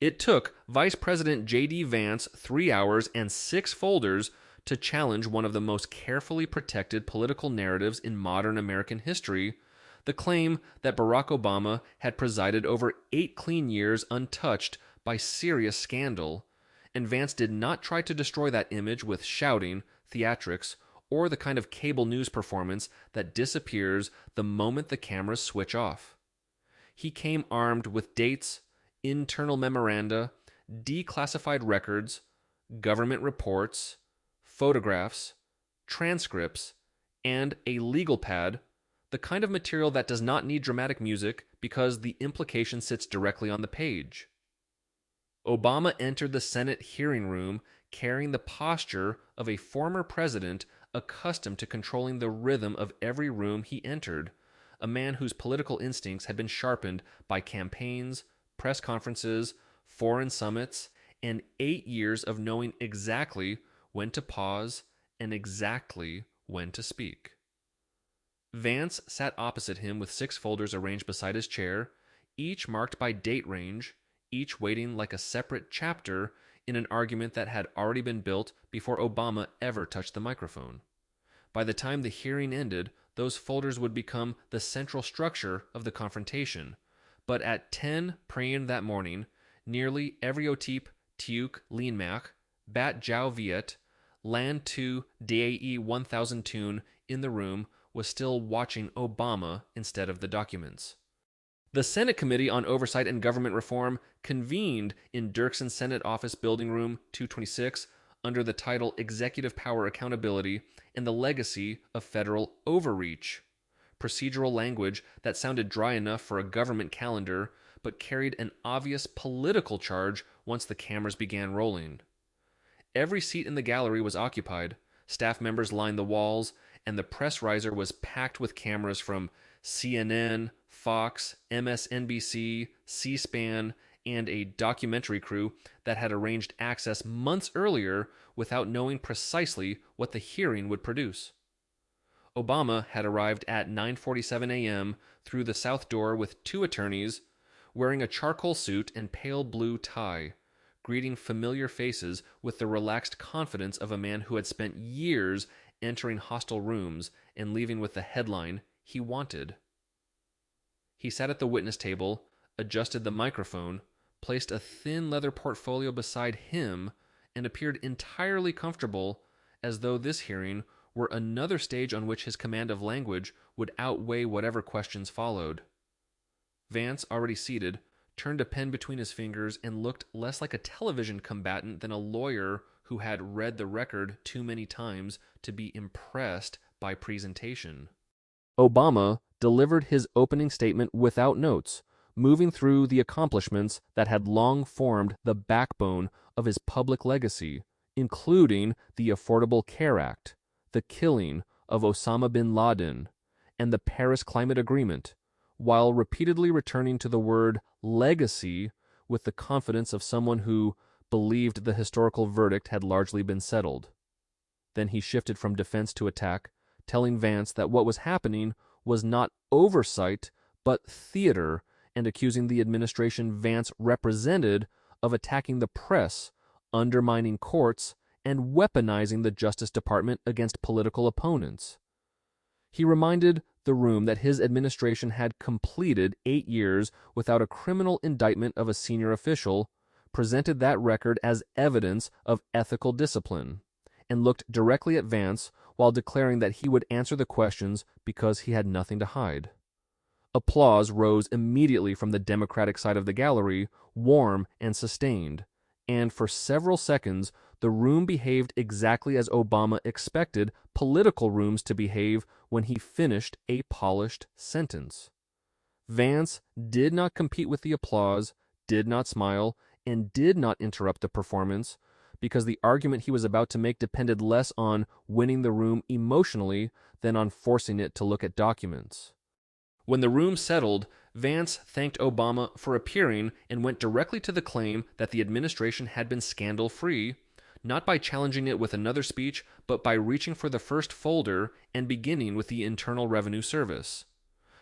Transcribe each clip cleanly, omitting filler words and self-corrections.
It took Vice President JD Vance 3 hours and 6 folders to challenge one of the most carefully protected political narratives in modern American history, the claim that Barack Obama had presided over 8 clean years untouched by serious scandal, and Vance did not try to destroy that image with shouting, theatrics, or the kind of cable news performance that disappears the moment the cameras switch off. He came armed with dates, internal memoranda, declassified records, government reports, photographs, transcripts, and a legal pad, the kind of material that does not need dramatic music because the implication sits directly on the page. Obama entered the Senate hearing room carrying the posture of a former president accustomed to controlling the rhythm of every room he entered, a man whose political instincts had been sharpened by campaigns, press conferences, foreign summits, and 8 years of knowing exactly when to pause and exactly when to speak. Vance sat opposite him with 6 folders arranged beside his chair, each marked by date range, each waiting like a separate chapter in an argument that had already been built before Obama ever touched the microphone. By the time the hearing ended, those folders would become the central structure of the confrontation. But at 10 p.m. that morning, nearly every Otip, Tiuk, Leanmach, Bat Jiao Viet, Land 2 DAE 1000 tune in the room was still watching Obama instead of the documents. The Senate Committee on Oversight and Government Reform convened in Dirksen Senate Office Building Room 226 under the title Executive Power Accountability and the Legacy of Federal Overreach, procedural language that sounded dry enough for a government calendar but carried an obvious political charge once the cameras began rolling. Every seat in the gallery was occupied, staff members lined the walls, and the press riser was packed with cameras from CNN, Fox, MSNBC, C-SPAN, and a documentary crew that had arranged access months earlier without knowing precisely what the hearing would produce. Obama had arrived at 9:47 a.m. through the south door with 2 attorneys, wearing a charcoal suit and pale blue tie, greeting familiar faces with the relaxed confidence of a man who had spent years entering hostile rooms and leaving with the headline he wanted. He sat at the witness table, adjusted the microphone, placed a thin leather portfolio beside him, and appeared entirely comfortable, as though this hearing were another stage on which his command of language would outweigh whatever questions followed. Vance, already seated, turned a pen between his fingers and looked less like a television combatant than a lawyer who had read the record too many times to be impressed by presentation. Obama delivered his opening statement without notes, moving through the accomplishments that had long formed the backbone of his public legacy, including the Affordable Care Act, the killing of Osama bin Laden, and the Paris Climate Agreement, while repeatedly returning to the word legacy with the confidence of someone who believed the historical verdict had largely been settled. Then he shifted from defense to attack, telling Vance that what was happening was not oversight, but theater, and accusing the administration Vance represented of attacking the press, undermining courts, and weaponizing the Justice Department against political opponents. He reminded the room that his administration had completed 8 years without a criminal indictment of a senior official, presented that record as evidence of ethical discipline, and looked directly at Vance while declaring that he would answer the questions because he had nothing to hide. Applause rose immediately from the Democratic side of the gallery, warm and sustained, and for several seconds the room behaved exactly as Obama expected political rooms to behave when he finished a polished sentence. Vance did not compete with the applause, did not smile, and did not interrupt the performance, because the argument he was about to make depended less on winning the room emotionally than on forcing it to look at documents. When the room settled, Vance thanked Obama for appearing and went directly to the claim that the administration had been scandal-free, not by challenging it with another speech, but by reaching for the first folder and beginning with the Internal Revenue Service.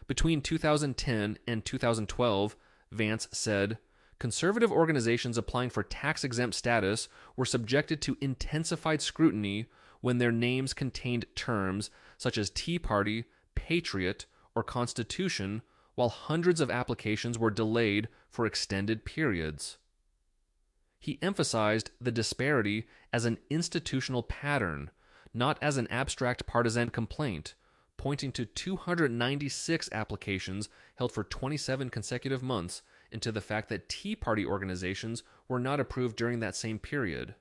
Between 2010 and 2012, Vance said, Conservative organizations applying for tax-exempt status were subjected to intensified scrutiny when their names contained terms such as Tea Party, Patriot, or Constitution, while hundreds of applications were delayed for extended periods. He emphasized the disparity as an institutional pattern, not as an abstract partisan complaint, pointing to 296 applications held for 27 consecutive months and to the fact that Tea Party organizations were not approved during that same period.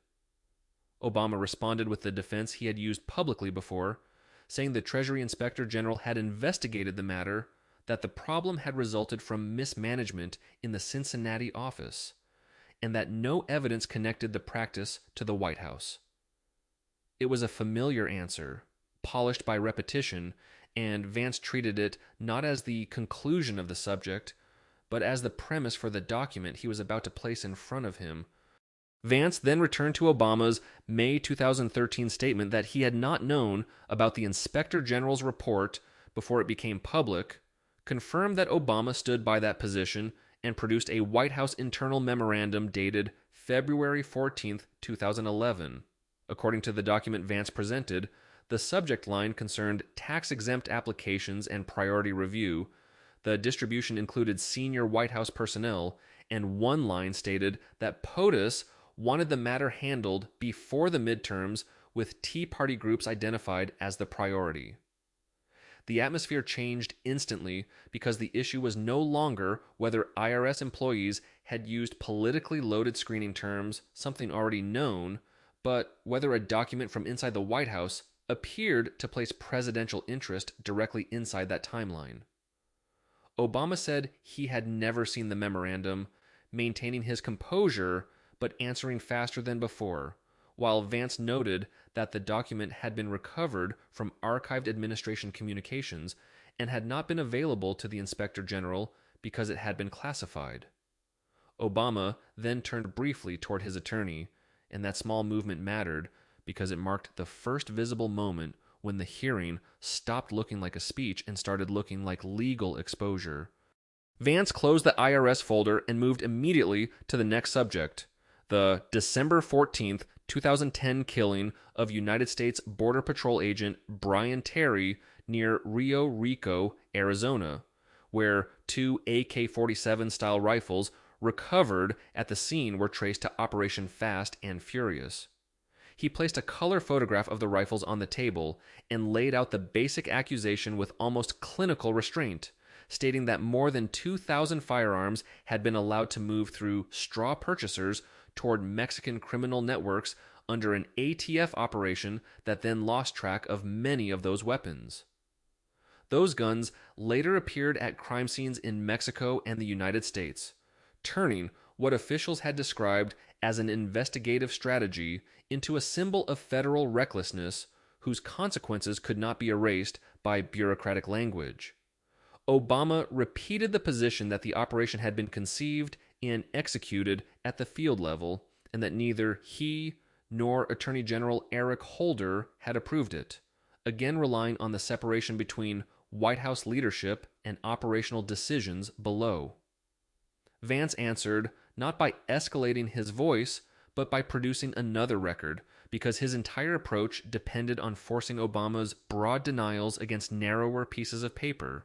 Obama responded with the defense he had used publicly before, saying the Treasury Inspector General had investigated the matter, that the problem had resulted from mismanagement in the Cincinnati office, and that no evidence connected the practice to the White House. It was a familiar answer, polished by repetition, and Vance treated it not as the conclusion of the subject, but as the premise for the document he was about to place in front of him. Vance then returned to Obama's May 2013 statement that he had not known about the Inspector General's report before it became public, confirmed that Obama stood by that position, and produced a White House internal memorandum dated February 14, 2011. According to the document Vance presented, the subject line concerned tax-exempt applications and priority review. The distribution included senior White House personnel, and one line stated that POTUS wanted the matter handled before the midterms with Tea Party groups identified as the priority. The atmosphere changed instantly because the issue was no longer whether IRS employees had used politically loaded screening terms, something already known, but whether a document from inside the White House appeared to place presidential interest directly inside that timeline. Obama said he had never seen the memorandum, maintaining his composure but answering faster than before, while Vance noted that the document had been recovered from archived administration communications and had not been available to the Inspector General because it had been classified. Obama then turned briefly toward his attorney, and that small movement mattered because it marked the first visible moment when the hearing stopped looking like a speech and started looking like legal exposure. Vance closed the IRS folder and moved immediately to the next subject, the December 14th, 2010 killing of United States Border Patrol agent Brian Terry near Rio Rico, Arizona, where two AK-47 style rifles recovered at the scene were traced to Operation Fast and Furious. He placed a color photograph of the rifles on the table and laid out the basic accusation with almost clinical restraint, stating that more than 2,000 firearms had been allowed to move through straw purchasers toward Mexican criminal networks under an ATF operation that then lost track of many of those weapons. Those guns later appeared at crime scenes in Mexico and the United States, turning what officials had described as an investigative strategy into a symbol of federal recklessness whose consequences could not be erased by bureaucratic language. Obama repeated the position that the operation had been conceived and executed at the field level, and that neither he nor Attorney General Eric Holder had approved it, again relying on the separation between White House leadership and operational decisions below. Vance answered not by escalating his voice, but by producing another record, because his entire approach depended on forcing Obama's broad denials against narrower pieces of paper.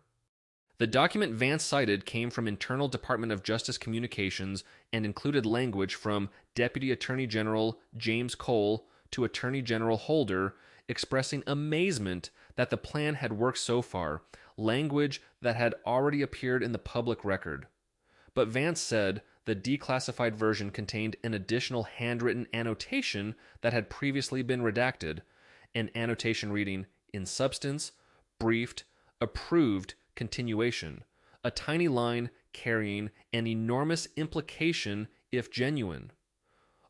The document Vance cited came from internal Department of Justice communications and included language from Deputy Attorney General James Cole to Attorney General Holder expressing amazement that the plan had worked so far, language that had already appeared in the public record. But Vance said the declassified version contained an additional handwritten annotation that had previously been redacted, an annotation reading, in substance, briefed, approved, continuation, a tiny line carrying an enormous implication if genuine.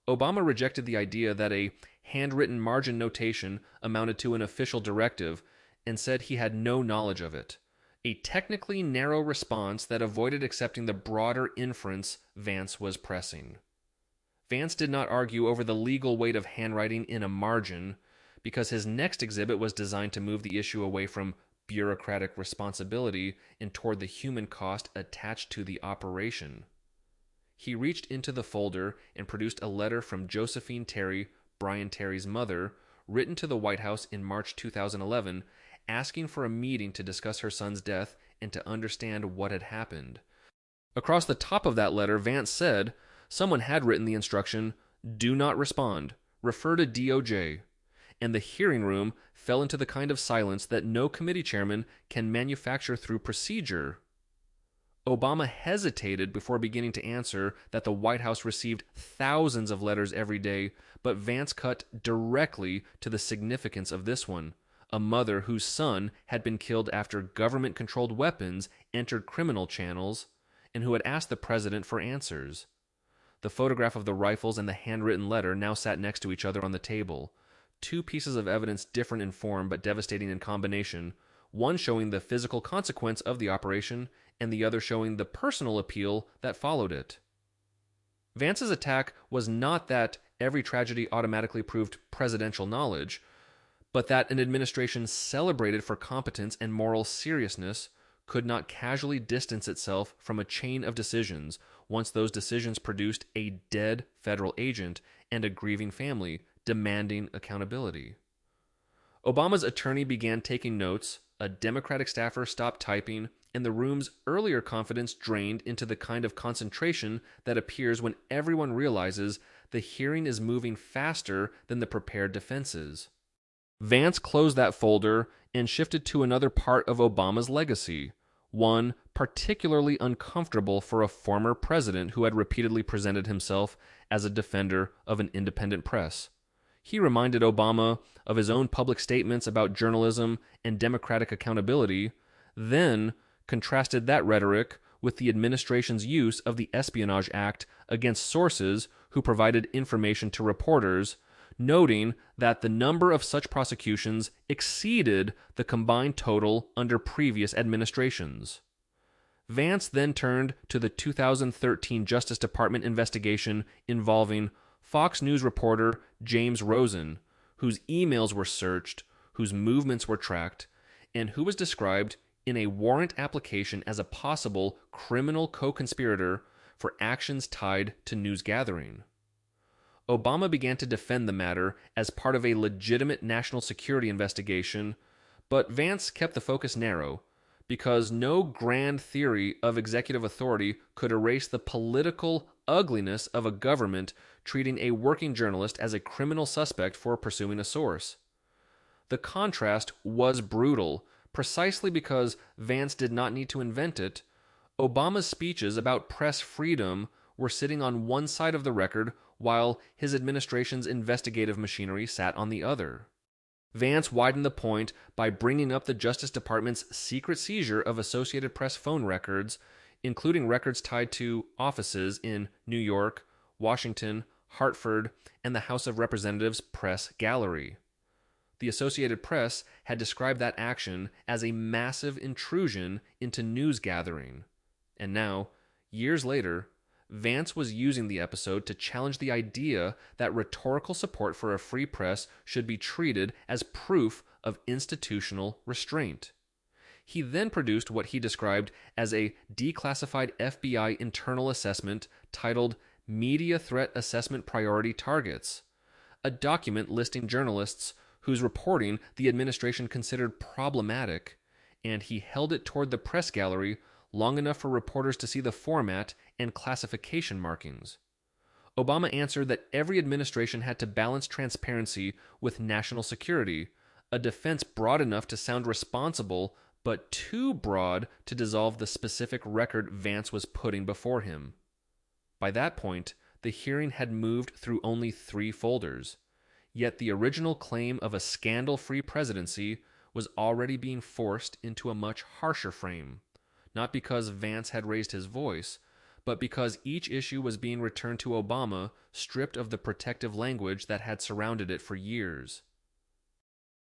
Obama rejected the idea that a handwritten margin notation amounted to an official directive and said he had no knowledge of it, a technically narrow response that avoided accepting the broader inference Vance was pressing. Vance did not argue over the legal weight of handwriting in a margin because his next exhibit was designed to move the issue away from bureaucratic responsibility and toward the human cost attached to the operation. He reached into the folder and produced a letter from Josephine Terry, Brian Terry's mother, written to the White House in March 2011, asking for a meeting to discuss her son's death and to understand what had happened. Across the top of that letter, Vance said someone had written the instruction, "Do not respond. Refer to DOJ." And the hearing room fell into the kind of silence that no committee chairman can manufacture through procedure. Obama hesitated before beginning to answer that the White House received thousands of letters every day, but Vance cut directly to the significance of this one: a mother whose son had been killed after government-controlled weapons entered criminal channels, and who had asked the president for answers. The photograph of the rifles and the handwritten letter now sat next to each other on the table. Two pieces of evidence different in form but devastating in combination, one showing the physical consequence of the operation and the other showing the personal appeal that followed it. Vance's attack was not that every tragedy automatically proved presidential knowledge, but that an administration celebrated for competence and moral seriousness could not casually distance itself from a chain of decisions once those decisions produced a dead federal agent and a grieving family demanding accountability. Obama's attorney began taking notes, a Democratic staffer stopped typing, and the room's earlier confidence drained into the kind of concentration that appears when everyone realizes the hearing is moving faster than the prepared defenses. Vance closed that folder and shifted to another part of Obama's legacy, one particularly uncomfortable for a former president who had repeatedly presented himself as a defender of an independent press. He reminded Obama of his own public statements about journalism and democratic accountability, then contrasted that rhetoric with the administration's use of the Espionage Act against sources who provided information to reporters, noting that the number of such prosecutions exceeded the combined total under previous administrations. Vance then turned to the 2013 Justice Department investigation involving Fox News reporter James Rosen, whose emails were searched, whose movements were tracked, and who was described in a warrant application as a possible criminal co-conspirator for actions tied to news gathering. Obama began to defend the matter as part of a legitimate national security investigation, but Vance kept the focus narrow, because no grand theory of executive authority could erase the political ugliness of a government treating a working journalist as a criminal suspect for pursuing a source. The contrast was brutal, precisely because Vance did not need to invent it. Obama's speeches about press freedom were sitting on one side of the record while his administration's investigative machinery sat on the other. Vance widened the point by bringing up the Justice Department's secret seizure of Associated Press phone records, including records tied to offices in New York, Washington, Hartford, and the House of Representatives Press Gallery. The Associated Press had described that action as a massive intrusion into news gathering. And now, years later, Vance was using the episode to challenge the idea that rhetorical support for a free press should be treated as proof of institutional restraint. He then produced what he described as a declassified FBI internal assessment titled Media Threat Assessment Priority Targets, a document listing journalists whose reporting the administration considered problematic, and he held it toward the press gallery long enough for reporters to see the format and classification markings. Obama answered that every administration had to balance transparency with national security, a defense broad enough to sound responsible but too broad to dissolve the specific record Vance was putting before him. By that point, the hearing had moved through only 3 folders, yet the original claim of a scandal-free presidency was already being forced into a much harsher frame, not because Vance had raised his voice, but because each issue was being returned to Obama stripped of the protective language that had surrounded it for years.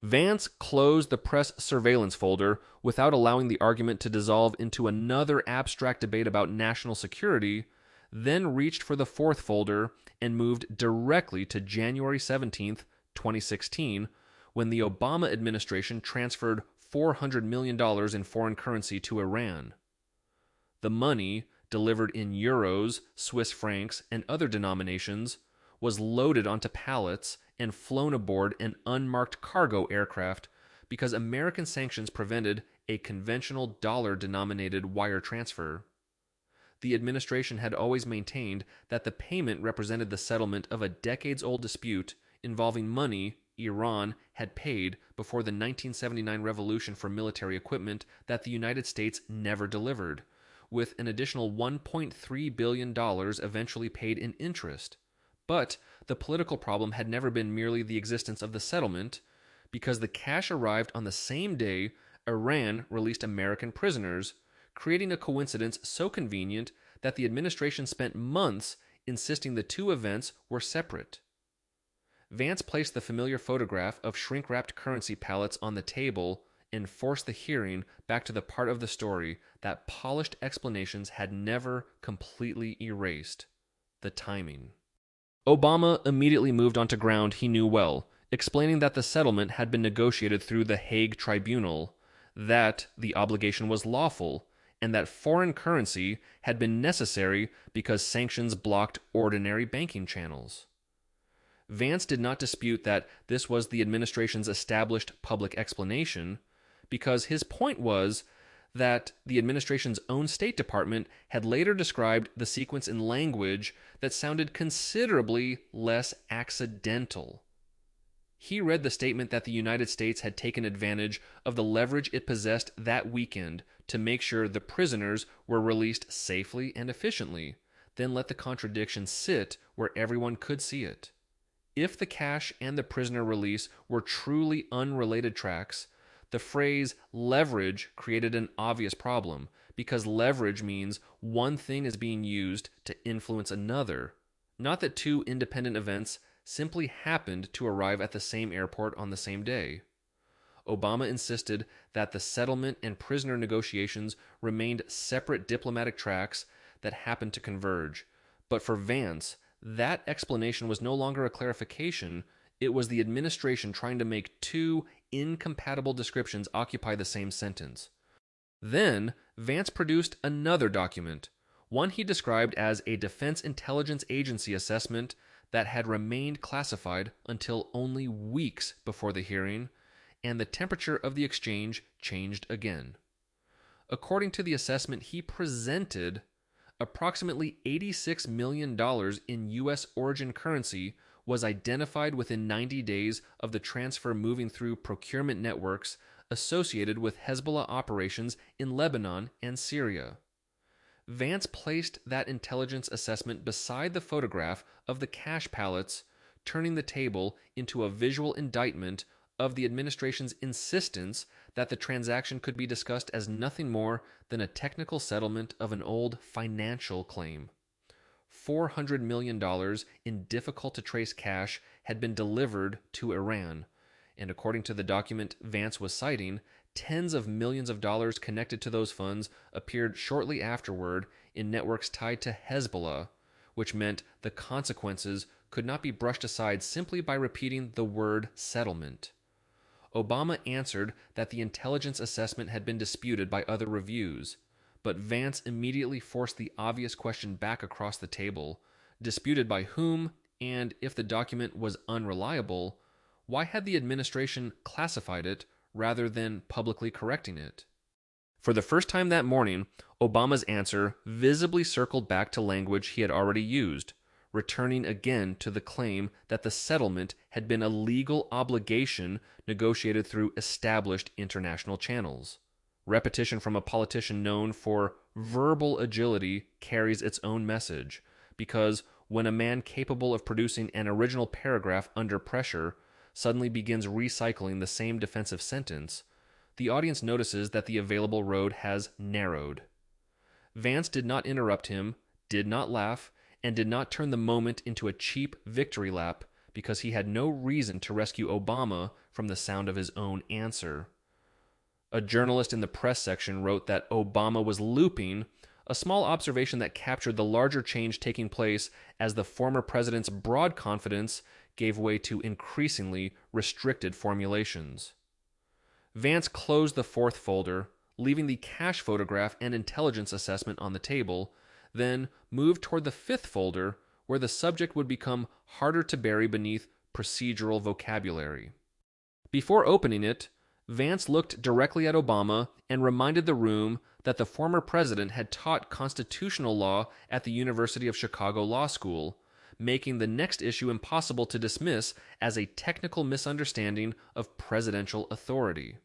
Vance closed the press surveillance folder without allowing the argument to dissolve into another abstract debate about national security, then reached for the 4th folder and moved directly to January 17, 2016, when the Obama administration transferred $400 million in foreign currency to Iran. The money, delivered in euros, Swiss francs, and other denominations, was loaded onto pallets and flown aboard an unmarked cargo aircraft because American sanctions prevented a conventional dollar-denominated wire transfer. The administration had always maintained that the payment represented the settlement of a decades-old dispute involving money Iran had paid before the 1979 revolution for military equipment that the United States never delivered, with an additional $1.3 billion eventually paid in interest. But the political problem had never been merely the existence of the settlement, because the cash arrived on the same day Iran released American prisoners, creating a coincidence so convenient that the administration spent months insisting the two events were separate. Vance placed the familiar photograph of shrink-wrapped currency pallets on the table and forced the hearing back to the part of the story that polished explanations had never completely erased: the timing. Obama immediately moved onto ground he knew well, explaining that the settlement had been negotiated through the Hague Tribunal, that the obligation was lawful, and that foreign currency had been necessary because sanctions blocked ordinary banking channels. Vance did not dispute that this was the administration's established public explanation, because his point was that the administration's own State Department had later described the sequence in language that sounded considerably less accidental. He read the statement that the United States had taken advantage of the leverage it possessed that weekend to make sure the prisoners were released safely and efficiently, then let the contradiction sit where everyone could see it. If the cash and the prisoner release were truly unrelated tracks, the phrase leverage created an obvious problem, because leverage means one thing is being used to influence another, not that two independent events simply happened to arrive at the same airport on the same day. Obama insisted that the settlement and prisoner negotiations remained separate diplomatic tracks that happened to converge, but for Vance, that explanation was no longer a clarification. It was the administration trying to make two incompatible descriptions occupy the same sentence. Then, Vance produced another document, one he described as a Defense Intelligence Agency assessment that had remained classified until only weeks before the hearing, and the temperature of the exchange changed again. According to the assessment he presented, approximately $86 million in U.S. origin currency was identified within 90 days of the transfer moving through procurement networks associated with Hezbollah operations in Lebanon and Syria. Vance placed that intelligence assessment beside the photograph of the cash pallets, turning the table into a visual indictment of the administration's insistence that the transaction could be discussed as nothing more than a technical settlement of an old financial claim. $400 million in difficult-to-trace cash had been delivered to Iran, and according to the document Vance was citing, tens of millions of dollars connected to those funds appeared shortly afterward in networks tied to Hezbollah, which meant the consequences could not be brushed aside simply by repeating the word settlement. Obama answered that the intelligence assessment had been disputed by other reviews, but Vance immediately forced the obvious question back across the table: disputed by whom, and if the document was unreliable, why had the administration classified it rather than publicly correcting it? For the first time that morning, Obama's answer visibly circled back to language he had already used, returning again to the claim that the settlement had been a legal obligation negotiated through established international channels. Repetition from a politician known for verbal agility carries its own message, because when a man capable of producing an original paragraph under pressure suddenly begins recycling the same defensive sentence, the audience notices that the available road has narrowed. Vance did not interrupt him, did not laugh, and did not turn the moment into a cheap victory lap because he had no reason to rescue Obama from the sound of his own answer. A journalist in the press section wrote that Obama was looping, a small observation that captured the larger change taking place as the former president's broad confidence gave way to increasingly restricted formulations. Vance closed the fourth folder, leaving the cash photograph and intelligence assessment on the table, then moved toward the fifth folder, where the subject would become harder to bury beneath procedural vocabulary. Before opening it, Vance looked directly at Obama and reminded the room that the former president had taught constitutional law at the University of Chicago Law School, making the next issue impossible to dismiss as a technical misunderstanding of presidential authority.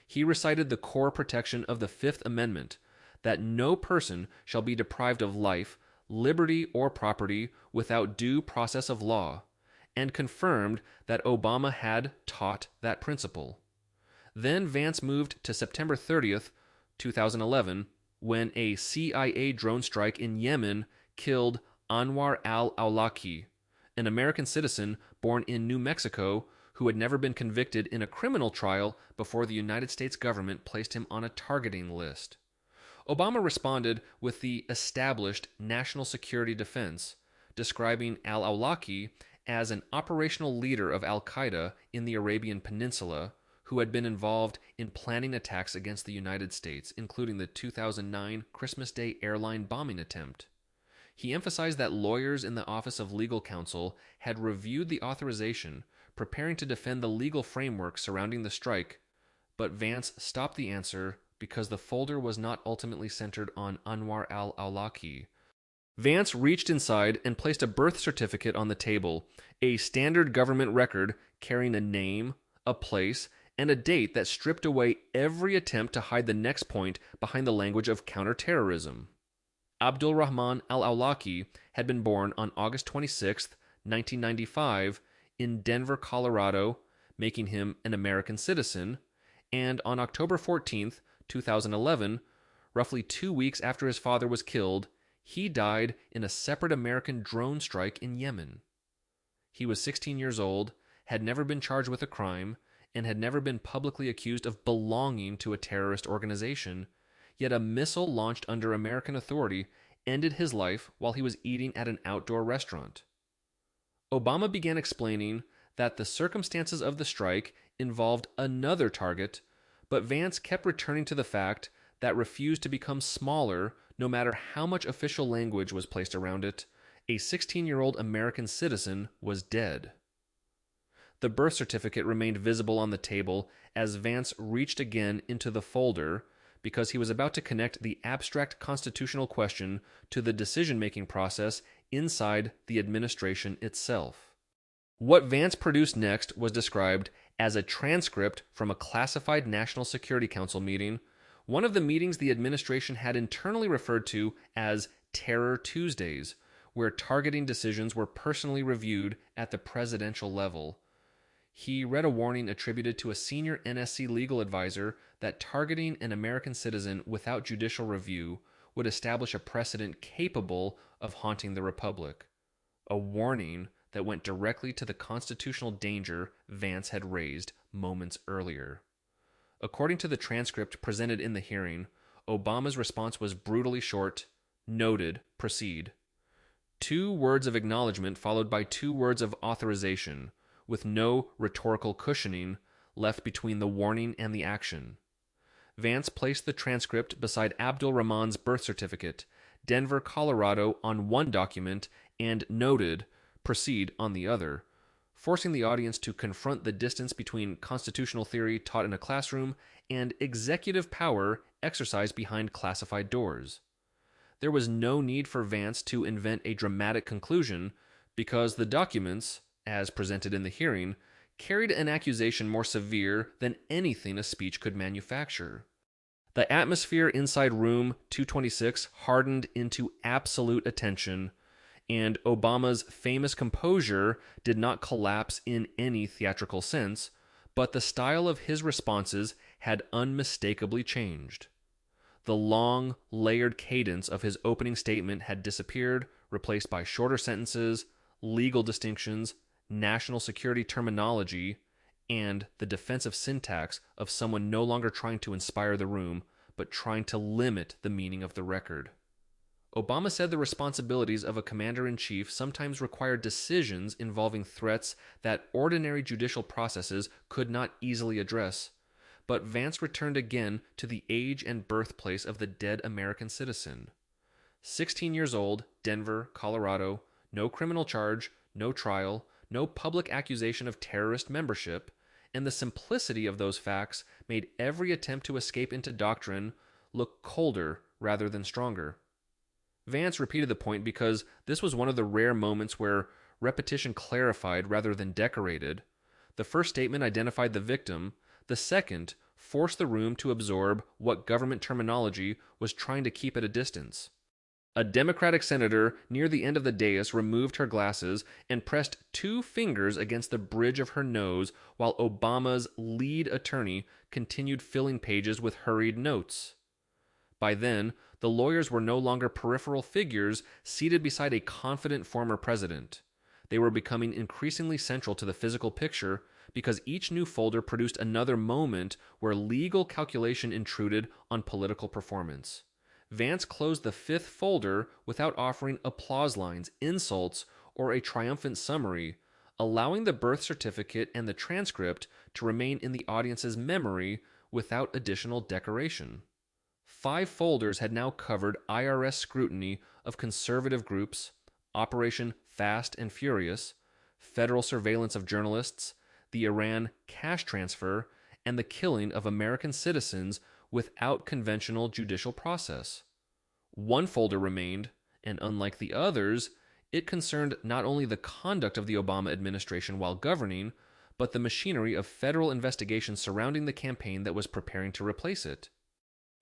He recited the core protection of the Fifth Amendment, that no person shall be deprived of life, liberty, or property without due process of law, and confirmed that Obama had taught that principle. Then Vance moved to September 30th, 2011, when a CIA drone strike in Yemen killed Anwar al-Awlaki, an American citizen born in New Mexico who had never been convicted in a criminal trial before the United States government placed him on a targeting list. Obama responded with the established national security defense, describing al-Awlaki as an operational leader of al-Qaeda in the Arabian Peninsula who had been involved in planning attacks against the United States, including the 2009 Christmas Day airline bombing attempt. He emphasized that lawyers in the Office of Legal Counsel had reviewed the authorization, preparing to defend the legal framework surrounding the strike, but Vance stopped the answer because the folder was not ultimately centered on Anwar al-Awlaki. Vance reached inside and placed a birth certificate on the table, a standard government record carrying a name, a place, and a date that stripped away every attempt to hide the next point behind the language of counterterrorism. Abdul Rahman al-Awlaki had been born on August 26, 1995, in Denver, Colorado, making him an American citizen, and on October 14, 2011, roughly 2 weeks after his father was killed, he died in a separate American drone strike in Yemen. He was 16 years old, had never been charged with a crime, and had never been publicly accused of belonging to a terrorist organization, yet a missile launched under American authority ended his life while he was eating at an outdoor restaurant. Obama began explaining that the circumstances of the strike involved another target, but Vance kept returning to the fact that refused to become smaller no matter how much official language was placed around it. A 16-year-old American citizen was dead. The birth certificate remained visible on the table as Vance reached again into the folder because he was about to connect the abstract constitutional question to the decision-making process inside the administration itself. What Vance produced next was described as a transcript from a classified National Security Council meeting, one of the meetings the administration had internally referred to as Terror Tuesdays, where targeting decisions were personally reviewed at the presidential level. He read a warning attributed to a senior NSC legal advisor that targeting an American citizen without judicial review would establish a precedent capable of haunting the Republic. A warning that went directly to the constitutional danger Vance had raised moments earlier. According to the transcript presented in the hearing, Obama's response was brutally short: "Noted, proceed." 2 words of acknowledgement followed by 2 words of authorization, with no rhetorical cushioning left between the warning and the action. Vance placed the transcript beside Abdul Rahman's birth certificate, Denver, Colorado, on one document, and "Noted, proceed" on the other, forcing the audience to confront the distance between constitutional theory taught in a classroom and executive power exercised behind classified doors. There was no need for Vance to invent a dramatic conclusion because the documents, as presented in the hearing, carried an accusation more severe than anything a speech could manufacture. The atmosphere inside room 226 hardened into absolute attention, and Obama's famous composure did not collapse in any theatrical sense, but the style of his responses had unmistakably changed. The long, layered cadence of his opening statement had disappeared, replaced by shorter sentences, legal distinctions, national security terminology, and the defensive syntax of someone no longer trying to inspire the room, but trying to limit the meaning of the record. Obama said the responsibilities of a commander-in-chief sometimes required decisions involving threats that ordinary judicial processes could not easily address, but Vance returned again to the age and birthplace of the dead American citizen. 16 years old, Denver, Colorado, no criminal charge, no trial, no public accusation of terrorist membership, and the simplicity of those facts made every attempt to escape into doctrine look colder rather than stronger. Vance repeated the point because this was one of the rare moments where repetition clarified rather than decorated. The first statement identified the victim, the second forced the room to absorb what government terminology was trying to keep at a distance. A Democratic senator near the end of the dais removed her glasses and pressed 2 fingers against the bridge of her nose while Obama's lead attorney continued filling pages with hurried notes. By then, the lawyers were no longer peripheral figures seated beside a confident former president. They were becoming increasingly central to the physical picture because each new folder produced another moment where legal calculation intruded on political performance. Vance closed the 5th folder without offering applause lines, insults, or a triumphant summary, allowing the birth certificate and the transcript to remain in the audience's memory without additional decoration. 5 folders had now covered IRS scrutiny of conservative groups, Operation Fast and Furious, federal surveillance of journalists, the Iran cash transfer, and the killing of American citizens without conventional judicial process. 1 folder remained, and unlike the others, it concerned not only the conduct of the Obama administration while governing, but the machinery of federal investigation surrounding the campaign that was preparing to replace it.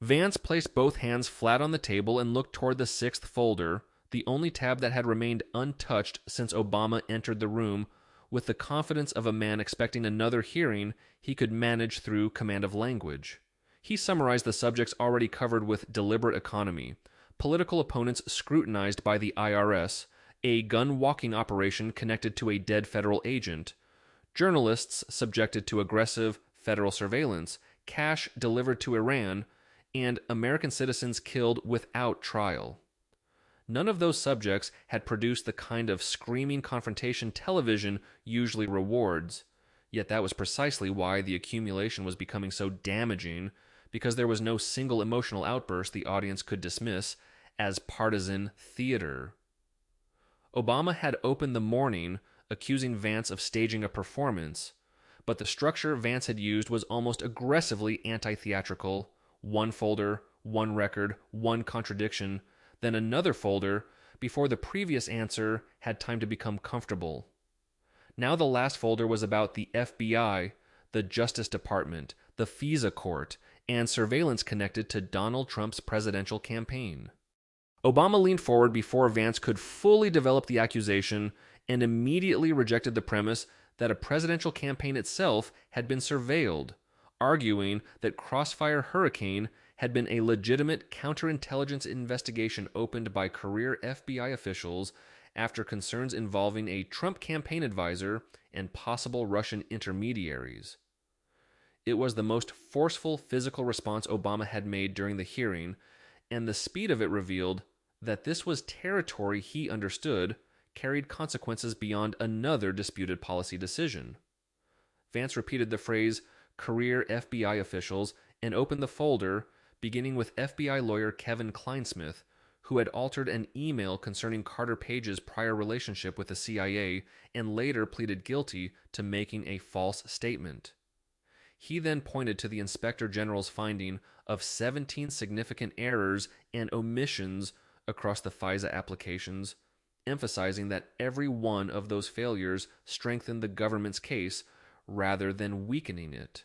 Vance placed both hands flat on the table and looked toward the 6th folder, the only tab that had remained untouched since Obama entered the room, with the confidence of a man expecting another hearing he could manage through command of language. He summarized the subjects already covered with deliberate economy, political opponents scrutinized by the IRS, a gun-walking operation connected to a dead federal agent, journalists subjected to aggressive federal surveillance, cash delivered to Iran, and American citizens killed without trial. None of those subjects had produced the kind of screaming confrontation television usually rewards, yet that was precisely why the accumulation was becoming so damaging, because there was no single emotional outburst the audience could dismiss as partisan theater. Obama had opened the morning accusing Vance of staging a performance, but the structure Vance had used was almost aggressively anti-theatrical. 1 folder, 1 record, 1 contradiction, then another folder before the previous answer had time to become comfortable. Now the last folder was about the FBI, the Justice Department, the FISA court, and surveillance connected to Donald Trump's presidential campaign. Obama leaned forward before Vance could fully develop the accusation and immediately rejected the premise that a presidential campaign itself had been surveilled, arguing that Crossfire Hurricane had been a legitimate counterintelligence investigation opened by career FBI officials after concerns involving a Trump campaign advisor and possible Russian intermediaries. It was the most forceful physical response Obama had made during the hearing, and the speed of it revealed that this was territory he understood carried consequences beyond another disputed policy decision. Vance repeated the phrase career FBI officials and opened the folder beginning with FBI lawyer Kevin Kleinsmith, who had altered an email concerning Carter Page's prior relationship with the CIA and later pleaded guilty to making a false statement. He then pointed to the Inspector General's finding of 17 significant errors and omissions across the FISA applications, emphasizing that every one of those failures strengthened the government's case rather than weakening it.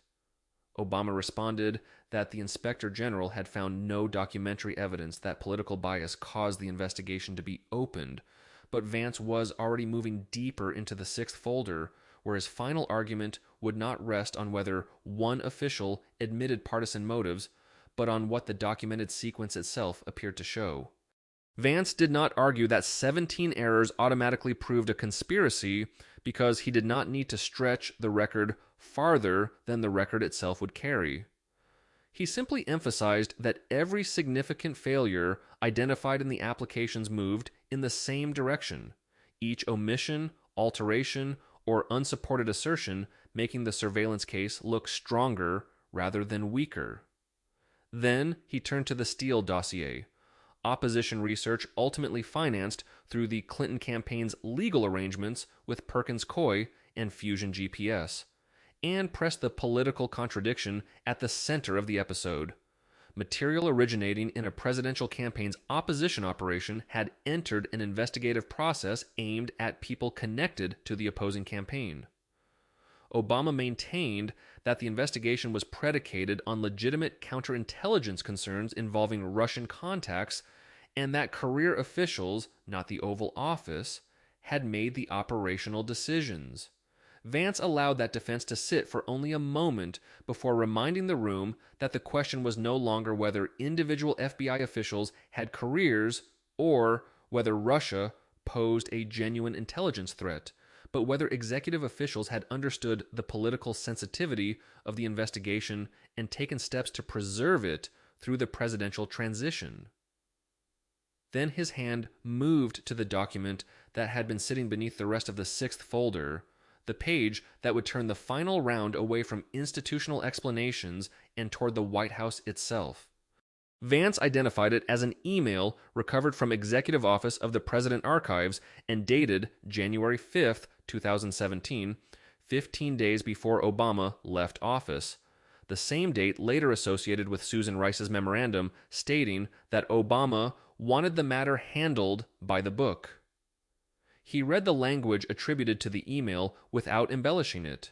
Obama responded that the Inspector General had found no documentary evidence that political bias caused the investigation to be opened, but Vance was already moving deeper into the 6th folder, where his final argument would not rest on whether one official admitted partisan motives, but on what the documented sequence itself appeared to show. Vance did not argue that 17 errors automatically proved a conspiracy because he did not need to stretch the record farther than the record itself would carry. He simply emphasized that every significant failure identified in the applications moved in the same direction, each omission, alteration, or unsupported assertion making the surveillance case look stronger rather than weaker. Then he turned to the Steele dossier, opposition research ultimately financed through the Clinton campaign's legal arrangements with Perkins Coie and Fusion GPS, and pressed the political contradiction at the center of the episode. Material originating in a presidential campaign's opposition operation had entered an investigative process aimed at people connected to the opposing campaign. Obama maintained that the investigation was predicated on legitimate counterintelligence concerns involving Russian contacts and that career officials, not the Oval Office, had made the operational decisions. Vance allowed that defense to sit for only a moment before reminding the room that the question was no longer whether individual FBI officials had careers or whether Russia posed a genuine intelligence threat, but whether executive officials had understood the political sensitivity of the investigation and taken steps to preserve it through the presidential transition. Then his hand moved to the document that had been sitting beneath the rest of the sixth folder, the page that would turn the final round away from institutional explanations and toward the White House itself. Vance identified it as an email recovered from Executive Office of the President Archives and dated January 5, 2017, 15 days before Obama left office, the same date later associated with Susan Rice's memorandum stating that Obama wanted the matter handled by the book. He read the language attributed to the email without embellishing it.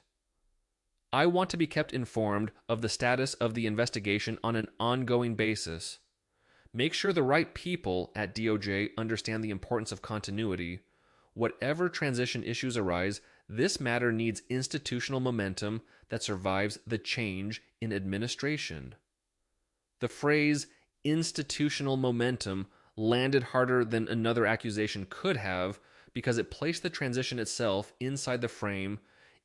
I want to be kept informed of the status of the investigation on an ongoing basis. Make sure the right people at DOJ understand the importance of continuity. Whatever transition issues arise, this matter needs institutional momentum that survives the change in administration. The phrase institutional momentum landed harder than another accusation could have because it placed the transition itself inside the frame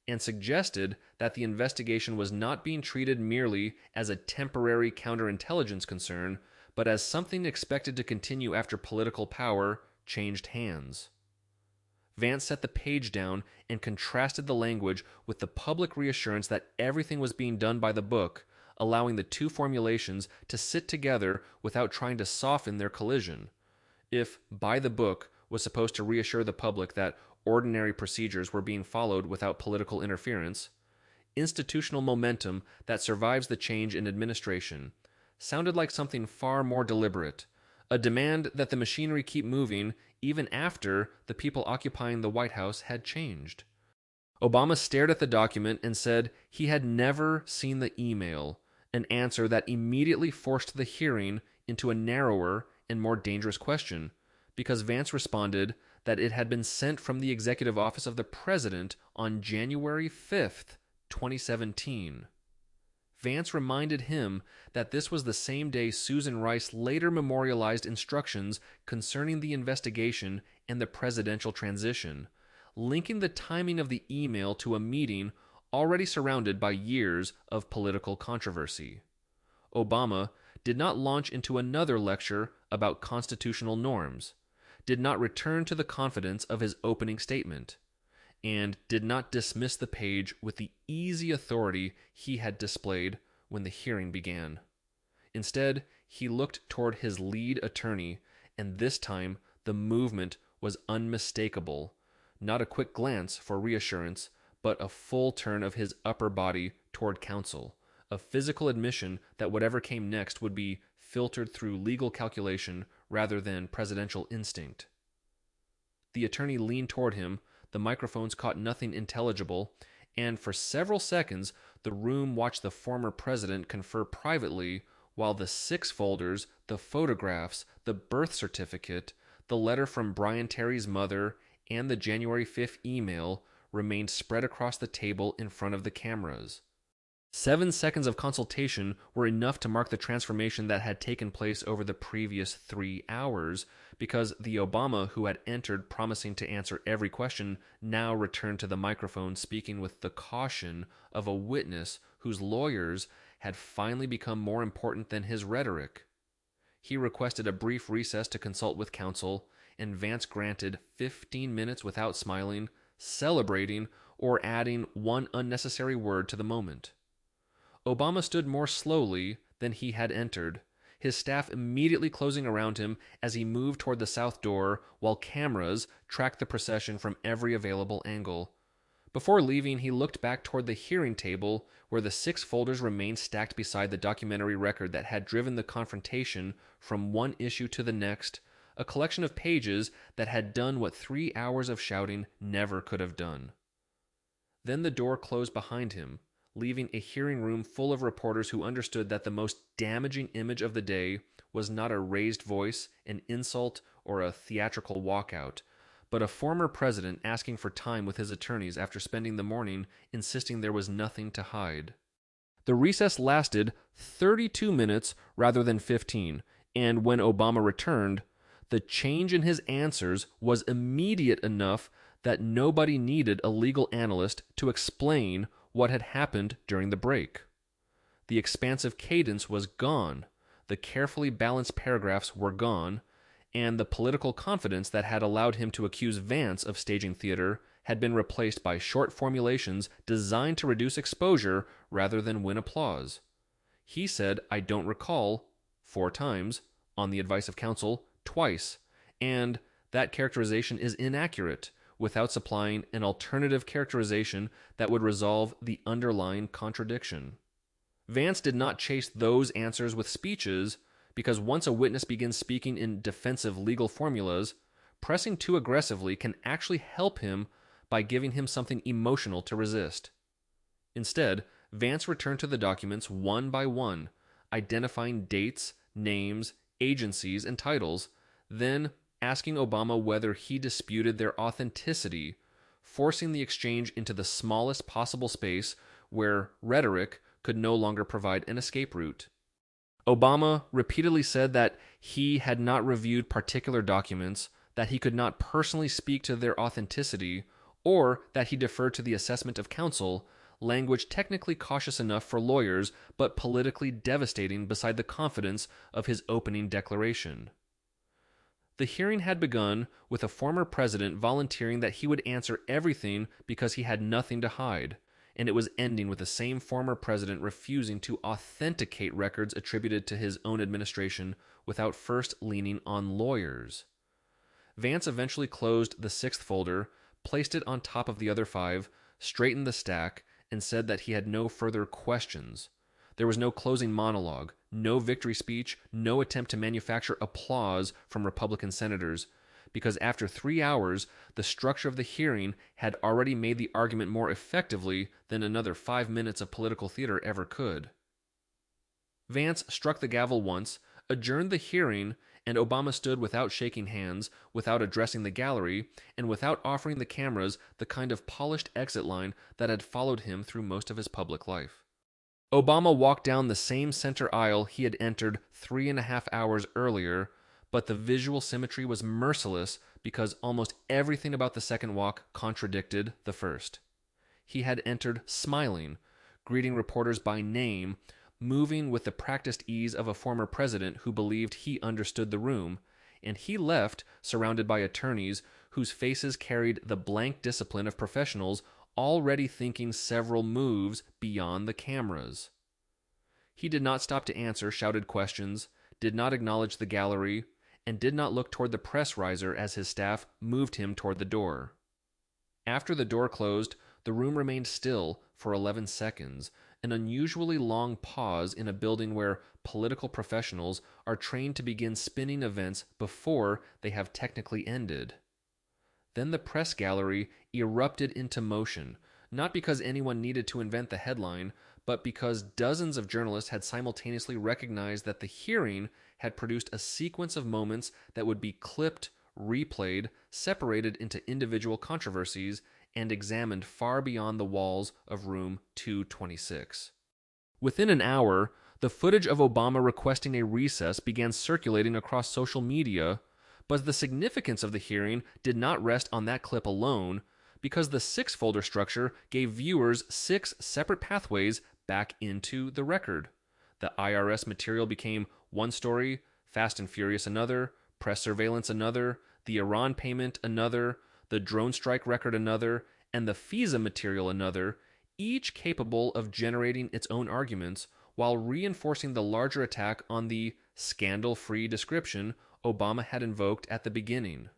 and suggested that the investigation was not being treated merely as a temporary counterintelligence concern, but as something expected to continue after political power changed hands. Vance set the page down and contrasted the language with the public reassurance that everything was being done by the book, allowing the two formulations to sit together without trying to soften their collision. If by the book was supposed to reassure the public that ordinary procedures were being followed without political interference, institutional momentum that survives the change in administration sounded like something far more deliberate, a demand that the machinery keep moving even after the people occupying the White House had changed. Obama stared at the document and said he had never seen the email, an answer that immediately forced the hearing into a narrower and more dangerous question, because Vance responded that it had been sent from the Executive Office of the President on January 5th, 2017. Vance reminded him that this was the same day Susan Rice later memorialized instructions concerning the investigation and the presidential transition, linking the timing of the email to a meeting already surrounded by years of political controversy. Obama did not launch into another lecture about constitutional norms, did not return to the confidence of his opening statement, and did not dismiss the page with the easy authority he had displayed when the hearing began. Instead, he looked toward his lead attorney, and this time the movement was unmistakable, not a quick glance for reassurance, but a full turn of his upper body toward counsel, a physical admission that whatever came next would be filtered through legal calculation rather than presidential instinct. The attorney leaned toward him, the microphones caught nothing intelligible, and for several seconds the room watched the former president confer privately while the 6 folders, the photographs, the birth certificate, the letter from Brian Terry's mother, and the January 5th email remained spread across the table in front of the cameras. 7 seconds of consultation were enough to mark the transformation that had taken place over the previous 3 hours, because the Obama who had entered promising to answer every question now returned to the microphone speaking with the caution of a witness whose lawyers had finally become more important than his rhetoric. He requested a brief recess to consult with counsel, and Vance granted 15 minutes without smiling, celebrating, or adding one unnecessary word to the moment. Obama stood more slowly than he had entered, his staff immediately closing around him as he moved toward the south door while cameras tracked the procession from every available angle. Before leaving, he looked back toward the hearing table where the 6 folders remained stacked beside the documentary record that had driven the confrontation from one issue to the next, a collection of pages that had done what 3 hours of shouting never could have done. Then the door closed behind him, leaving a hearing room full of reporters who understood that the most damaging image of the day was not a raised voice, an insult, or a theatrical walkout, but a former president asking for time with his attorneys after spending the morning insisting there was nothing to hide. The recess lasted 32 minutes rather than 15, and when Obama returned, the change in his answers was immediate enough that nobody needed a legal analyst to explain what had happened during the break. The expansive cadence was gone, the carefully balanced paragraphs were gone, and the political confidence that had allowed him to accuse Vance of staging theater had been replaced by short formulations designed to reduce exposure rather than win applause. He said, "I don't recall," 4 times, on the advice of counsel, twice, and that characterization is inaccurate, without supplying an alternative characterization that would resolve the underlying contradiction. Vance did not chase those answers with speeches, because once a witness begins speaking in defensive legal formulas, pressing too aggressively can actually help him by giving him something emotional to resist. Instead, Vance returned to the documents one by one, identifying dates, names, agencies, and titles, then asking Obama whether he disputed their authenticity, forcing the exchange into the smallest possible space where rhetoric could no longer provide an escape route. Obama repeatedly said that he had not reviewed particular documents, that he could not personally speak to their authenticity, or that he deferred to the assessment of counsel, language technically cautious enough for lawyers but politically devastating beside the confidence of his opening declaration. The hearing had begun with a former president volunteering that he would answer everything because he had nothing to hide, and it was ending with the same former president refusing to authenticate records attributed to his own administration without first leaning on lawyers. Vance eventually closed the 6th folder, placed it on top of the other 5, straightened the stack, and said that he had no further questions. There was no closing monologue, no victory speech, no attempt to manufacture applause from Republican senators, because after 3 hours, the structure of the hearing had already made the argument more effectively than another 5 minutes of political theater ever could. Vance struck the gavel once, adjourned the hearing, and Obama stood without shaking hands, without addressing the gallery, and without offering the cameras the kind of polished exit line that had followed him through most of his public life. Obama walked down the same center aisle he had entered 3.5 hours earlier, but the visual symmetry was merciless because almost everything about the second walk contradicted the first. He had entered smiling, greeting reporters by name, moving with the practiced ease of a former president who believed he understood the room, and he left surrounded by attorneys whose faces carried the blank discipline of professionals already thinking several moves beyond the cameras. He did not stop to answer shouted questions, did not acknowledge the gallery, and did not look toward the press riser as his staff moved him toward the door. After the door closed, the room remained still for 11 seconds, an unusually long pause in a building where political professionals are trained to begin spinning events before they have technically ended. Then the press gallery erupted into motion, not because anyone needed to invent the headline, but because dozens of journalists had simultaneously recognized that the hearing had produced a sequence of moments that would be clipped, replayed, separated into individual controversies, and examined far beyond the walls of room 226. Within an hour, the footage of Obama requesting a recess began circulating across social media, but the significance of the hearing did not rest on that clip alone, because the 6-folder structure gave viewers 6 separate pathways back into the record. The IRS material became one story, Fast and Furious another, press surveillance another, the Iran payment another, the drone strike record another, and the FISA material another, each capable of generating its own arguments, while reinforcing the larger attack on the scandal-free description Obama had invoked at the beginning.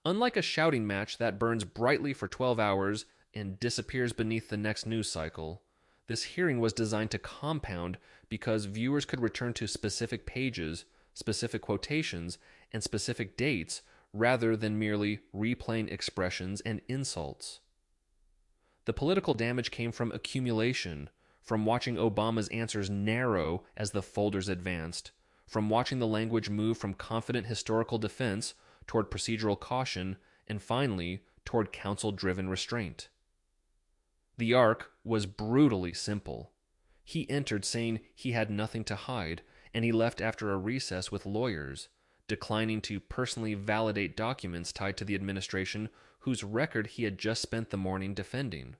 Unlike a shouting match that burns brightly for 12 hours and disappears beneath the next news cycle, this hearing was designed to compound because viewers could return to specific pages, specific quotations, and specific dates rather than merely replaying expressions and insults. The political damage came from accumulation, from watching Obama's answers narrow as the folders advanced, from watching the language move from confident historical defense toward procedural caution, and finally toward counsel-driven restraint. The arc was brutally simple. He entered saying he had nothing to hide, and he left after a recess with lawyers, declining to personally validate documents tied to the administration whose record he had just spent the morning defending.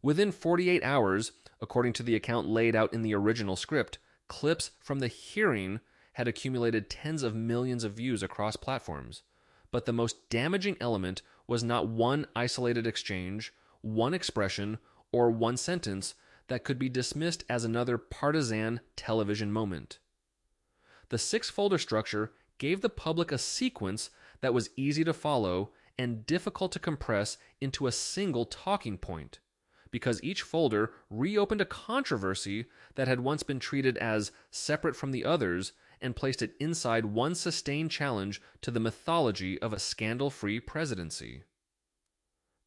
Within 48 hours, according to the account laid out in the original script, clips from the hearing had accumulated tens of millions of views across platforms. But the most damaging element was not one isolated exchange, one expression, or one sentence that could be dismissed as another partisan television moment. The six-folder structure gave the public a sequence that was easy to follow and difficult to compress into a single talking point, because each folder reopened a controversy that had once been treated as separate from the others and placed it inside one sustained challenge to the mythology of a scandal-free presidency.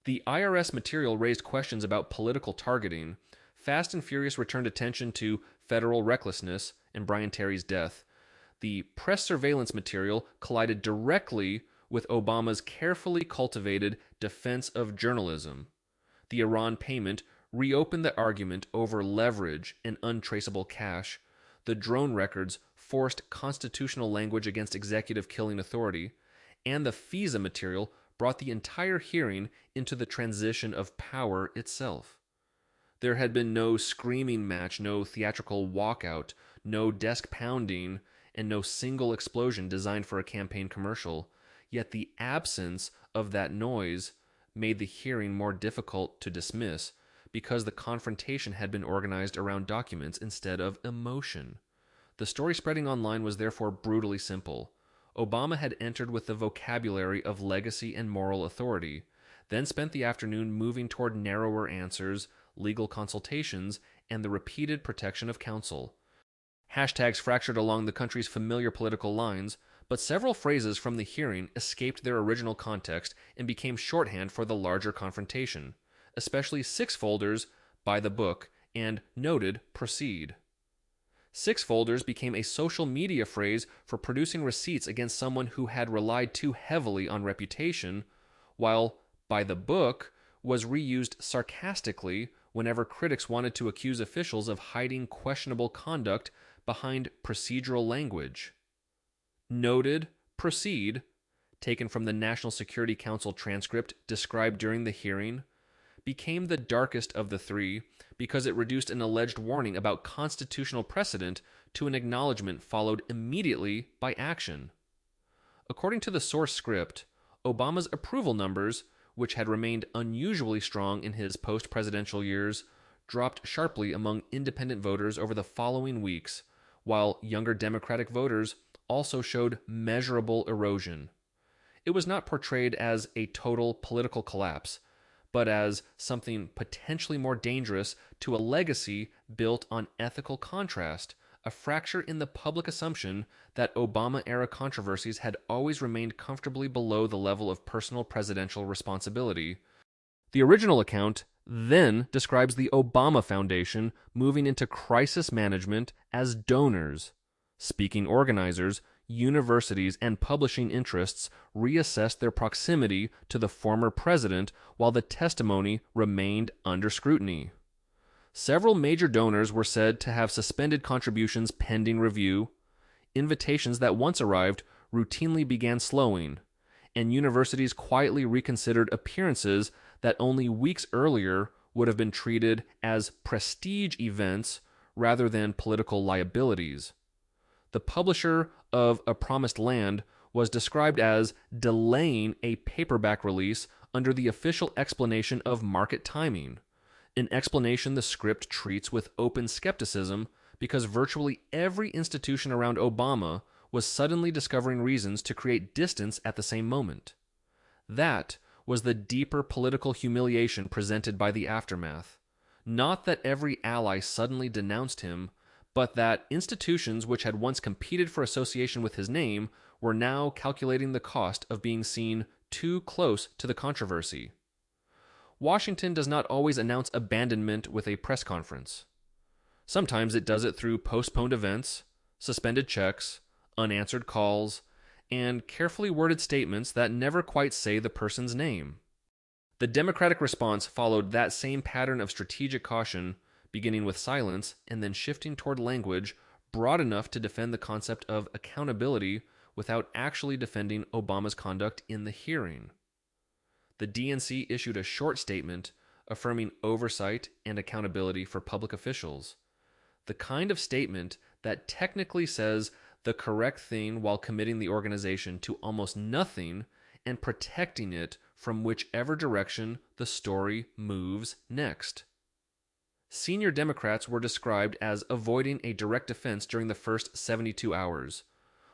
The IRS material raised questions about political targeting. Fast and Furious returned attention to federal recklessness and Brian Terry's death. The press surveillance material collided directly with Obama's carefully cultivated defense of journalism. The Iran payment reopened the argument over leverage and untraceable cash. The drone records forced constitutional language against executive killing authority. And the FISA material brought the entire hearing into the transition of power itself. There had been no screaming match, no theatrical walkout, no desk pounding, and no single explosion designed for a campaign commercial. Yet the absence of that noise made the hearing more difficult to dismiss because the confrontation had been organized around documents instead of emotion. The story spreading online was therefore brutally simple. Obama had entered with the vocabulary of legacy and moral authority, then spent the afternoon moving toward narrower answers, legal consultations, and the repeated protection of counsel. Hashtags fractured along the country's familiar political lines, but several phrases from the hearing escaped their original context and became shorthand for the larger confrontation, especially six folders, by the book, and noted proceed. Six folders became a social media phrase for producing receipts against someone who had relied too heavily on reputation, while by the book was reused sarcastically whenever critics wanted to accuse officials of hiding questionable conduct behind procedural language. Noted proceed, taken from the National Security Council transcript described during the hearing, became the darkest of the three because it reduced an alleged warning about constitutional precedent to an acknowledgement followed immediately by action. According to the source script, Obama's approval numbers, which had remained unusually strong in his post-presidential years, dropped sharply among independent voters over the following weeks, while younger Democratic voters also showed measurable erosion. It was not portrayed as a total political collapse, but as something potentially more dangerous to a legacy built on ethical contrast, a fracture in the public assumption that Obama-era controversies had always remained comfortably below the level of personal presidential responsibility. The original account then describes the Obama Foundation moving into crisis management as donors. Speaking organizers, universities, and publishing interests reassessed their proximity to the former president while the testimony remained under scrutiny. Several major donors were said to have suspended contributions pending review. Invitations that once arrived routinely began slowing, and universities quietly reconsidered appearances that only weeks earlier would have been treated as prestige events rather than political liabilities. The publisher of A Promised Land was described as delaying a paperback release under the official explanation of market timing, an explanation the script treats with open skepticism because virtually every institution around Obama was suddenly discovering reasons to create distance at the same moment. That was the deeper political humiliation presented by the aftermath. Not that every ally suddenly denounced him, but that institutions which had once competed for association with his name were now calculating the cost of being seen too close to the controversy. Washington does not always announce abandonment with a press conference. Sometimes it does it through postponed events, suspended checks, unanswered calls, and carefully worded statements that never quite say the person's name. The Democratic response followed that same pattern of strategic caution, beginning with silence and then shifting toward language broad enough to defend the concept of accountability without actually defending Obama's conduct in the hearing. The DNC issued a short statement affirming oversight and accountability for public officials, the kind of statement that technically says the correct thing while committing the organization to almost nothing and protecting it from whichever direction the story moves next. Senior Democrats were described as avoiding a direct defense during the first 72 hours,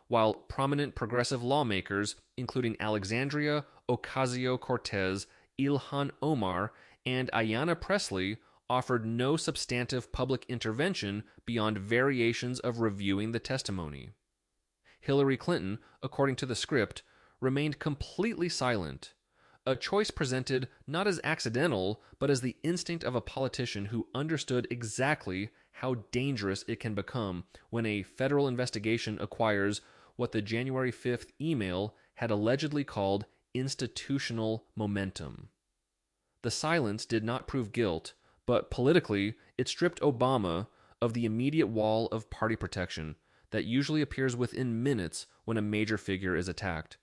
while prominent progressive lawmakers, including Alexandria Ocasio-Cortez, Ilhan Omar, and Ayanna Pressley, offered no substantive public intervention beyond variations of reviewing the testimony. Hillary Clinton, according to the script, remained completely silent, a choice presented not as accidental, but as the instinct of a politician who understood exactly how dangerous it can become when a federal investigation acquires what the January 5th email had allegedly called institutional momentum. The silence did not prove guilt, but politically, it stripped Obama of the immediate wall of party protection that usually appears within minutes when a major figure is attacked.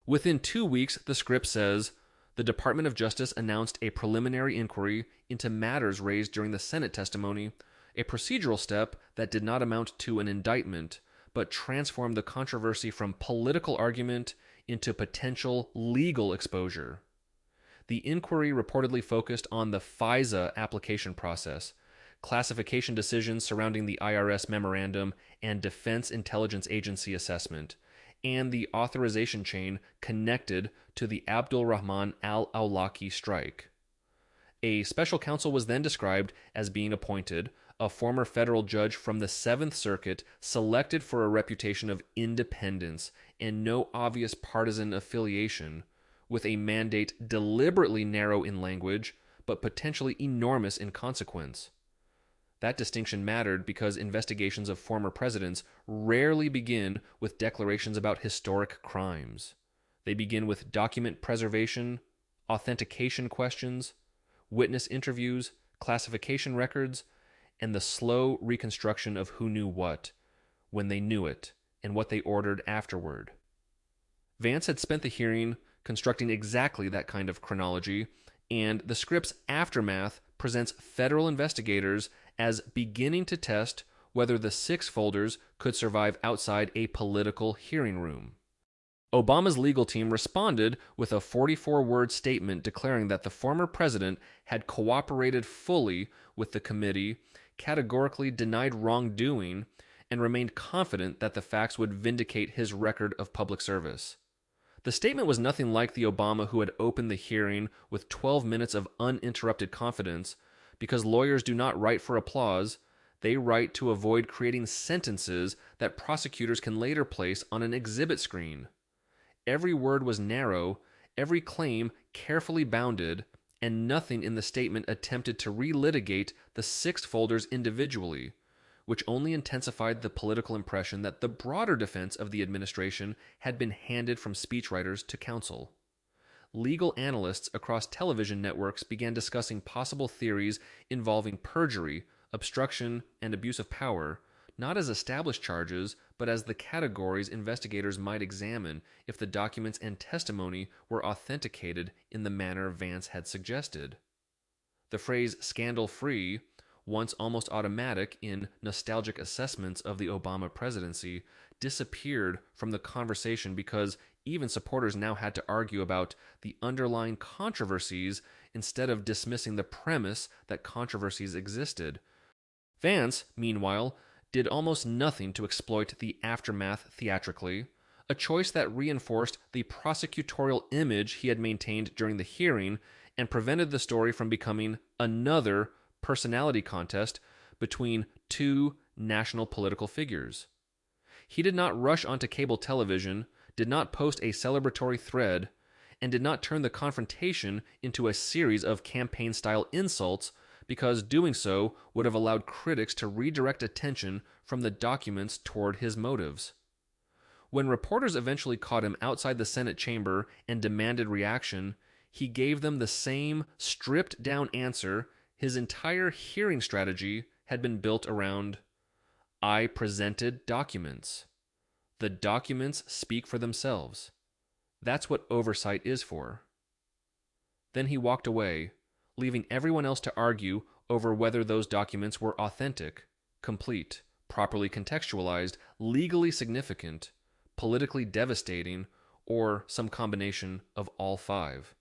Within 2 weeks, the script says, the Department of Justice announced a preliminary inquiry into matters raised during the Senate testimony, a procedural step that did not amount to an indictment, but transformed the controversy from political argument into potential legal exposure. The inquiry reportedly focused on the FISA application process, classification decisions surrounding the IRS memorandum and Defense Intelligence Agency assessment, and the authorization chain connected to the Abdul Rahman al-Awlaki strike. A special counsel was then described as being appointed, a former federal judge from the Seventh Circuit selected for a reputation of independence and no obvious partisan affiliation, with a mandate deliberately narrow in language, but potentially enormous in consequence. That distinction mattered because investigations of former presidents rarely begin with declarations about historic crimes. They begin with document preservation, authentication questions, witness interviews, classification records, and the slow reconstruction of who knew what, when they knew it, and what they ordered afterward. Vance had spent the hearing constructing exactly that kind of chronology, and the script's aftermath presents federal investigators as beginning to test whether the 6 folders could survive outside a political hearing room. Obama's legal team responded with a 44-word statement declaring that the former president had cooperated fully with the committee, categorically denied wrongdoing, and remained confident that the facts would vindicate his record of public service. The statement was nothing like the Obama who had opened the hearing with 12 minutes of uninterrupted confidence, because lawyers do not write for applause, they write to avoid creating sentences that prosecutors can later place on an exhibit screen. Every word was narrow, every claim carefully bounded, and nothing in the statement attempted to relitigate the 6 folders individually, which only intensified the political impression that the broader defense of the administration had been handed from speechwriters to counsel. Legal analysts across television networks began discussing possible theories involving perjury, obstruction, and abuse of power, not as established charges, but as the categories investigators might examine if the documents and testimony were authenticated in the manner Vance had suggested. The phrase scandal-free, once almost automatic in nostalgic assessments of the Obama presidency, disappeared from the conversation because even supporters now had to argue about the underlying controversies instead of dismissing the premise that controversies existed, Vance, meanwhile, did almost nothing to exploit the aftermath theatrically, a choice that reinforced the prosecutorial image he had maintained during the hearing and prevented the story from becoming another personality contest between two national political figures. He did not rush onto cable television, did not post a celebratory thread, and did not turn the confrontation into a series of campaign style insults because doing so would have allowed critics to redirect attention from the documents toward his motives. When reporters eventually caught him outside the Senate chamber and demanded reaction, he gave them the same stripped down answer his entire hearing strategy had been built around. I presented documents. The documents speak for themselves. That's what oversight is for. Then he walked away, leaving everyone else to argue over whether those documents were authentic, complete, properly contextualized, legally significant, politically devastating, or some combination of all five.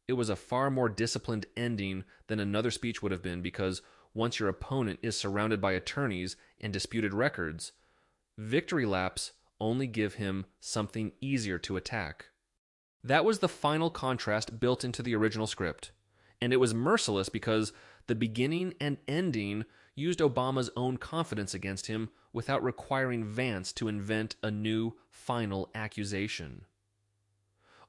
It was a far more disciplined ending than another speech would have been because once your opponent is surrounded by attorneys and disputed records, victory laps only give him something easier to attack. That was the final contrast built into the original script, and it was merciless because the beginning and ending used Obama's own confidence against him without requiring Vance to invent a new final accusation.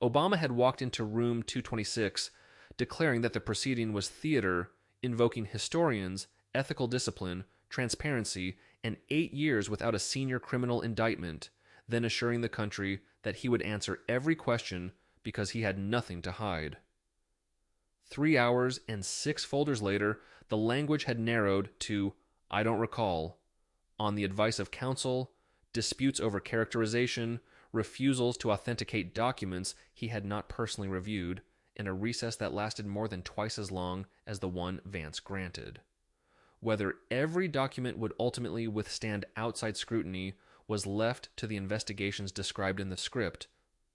Obama had walked into room 226 declaring that the proceeding was theater, invoking historians, ethical discipline, transparency, and 8 years without a senior criminal indictment, then assuring the country that he would answer every question because he had nothing to hide. 3 hours and 6 folders later, the language had narrowed to I don't recall, on the advice of counsel, disputes over characterization, refusals to authenticate documents he had not personally reviewed, and a recess that lasted more than twice as long as the one Vance granted. Whether every document would ultimately withstand outside scrutiny was left to the investigations described in the script,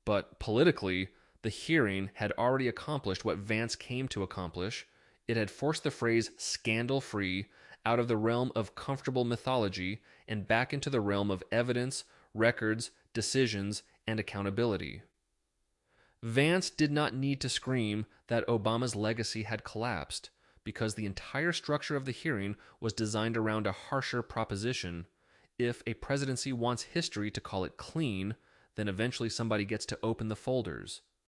but politically, the hearing had already accomplished what Vance came to accomplish. It had forced the phrase scandal-free out of the realm of comfortable mythology and back into the realm of evidence, records, decisions, and accountability. Vance did not need to scream that Obama's legacy had collapsed, because the entire structure of the hearing was designed around a harsher proposition. If a presidency wants history to call it clean, then eventually somebody gets to open the folders.